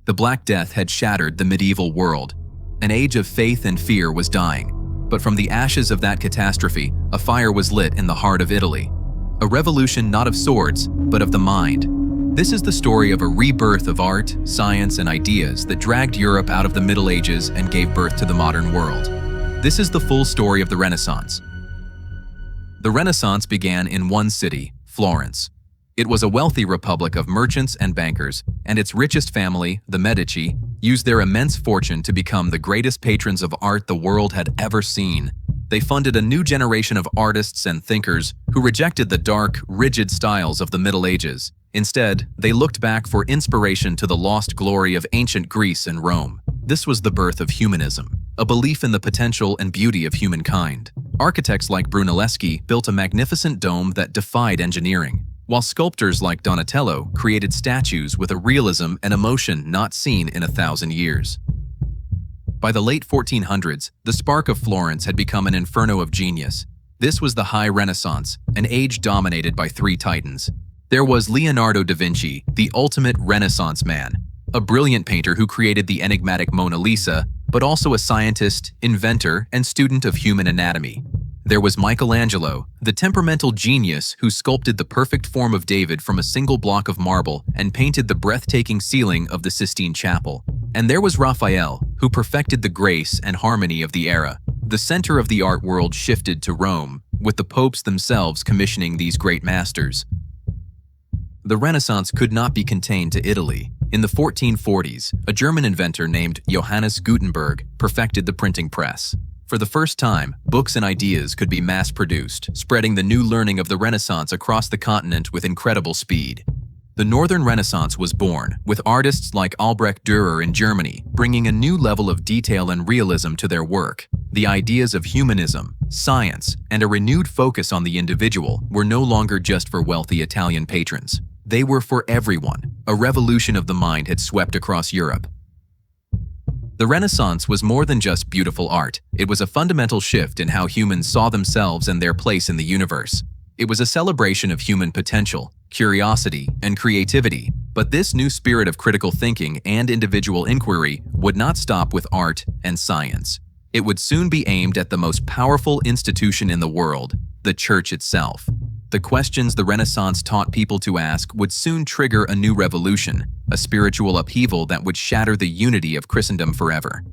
The Black Death had shattered the medieval world. An age of faith and fear was dying. But from the ashes of that catastrophe, a fire was lit in the heart of Italy. A revolution not of swords, but of the mind. This is the story of a rebirth of art, science, and ideas that dragged Europe out of the Middle Ages and gave birth to the modern world. This is the full story of the Renaissance. The Renaissance began in one city, Florence. It was a wealthy republic of merchants and bankers, and its richest family, the Medici, used their immense fortune to become the greatest patrons of art the world had ever seen. They funded a new generation of artists and thinkers who rejected the dark, rigid styles of the Middle Ages. Instead, they looked back for inspiration to the lost glory of ancient Greece and Rome. This was the birth of humanism, a belief in the potential and beauty of humankind. Architects like Brunelleschi built a magnificent dome that defied engineering, while sculptors like Donatello created statues with a realism and emotion not seen in 1,000 years. By the late 1400s, the spark of Florence had become an inferno of genius. This was the High Renaissance, an age dominated by three titans. There was Leonardo da Vinci, the ultimate Renaissance man, a brilliant painter who created the enigmatic Mona Lisa, but also a scientist, inventor, and student of human anatomy. There was Michelangelo, the temperamental genius who sculpted the perfect form of David from a single block of marble and painted the breathtaking ceiling of the Sistine Chapel. And there was Raphael, who perfected the grace and harmony of the era. The center of the art world shifted to Rome, with the popes themselves commissioning these great masters. The Renaissance could not be contained to Italy. In the 1440s, a German inventor named Johannes Gutenberg perfected the printing press. For the first time, books and ideas could be mass-produced, spreading the new learning of the Renaissance across the continent with incredible speed. The Northern Renaissance was born, with artists like Albrecht Dürer in Germany bringing a new level of detail and realism to their work. The ideas of humanism, science, and a renewed focus on the individual were no longer just for wealthy Italian patrons. They were for everyone. A revolution of the mind had swept across Europe. The Renaissance was more than just beautiful art. It was a fundamental shift in how humans saw themselves and their place in the universe. It was a celebration of human potential, curiosity, and creativity. But this new spirit of critical thinking and individual inquiry would not stop with art and science. It would soon be aimed at the most powerful institution in the world, the Church itself. The questions the Renaissance taught people to ask would soon trigger a new revolution, a spiritual upheaval that would shatter the unity of Christendom forever.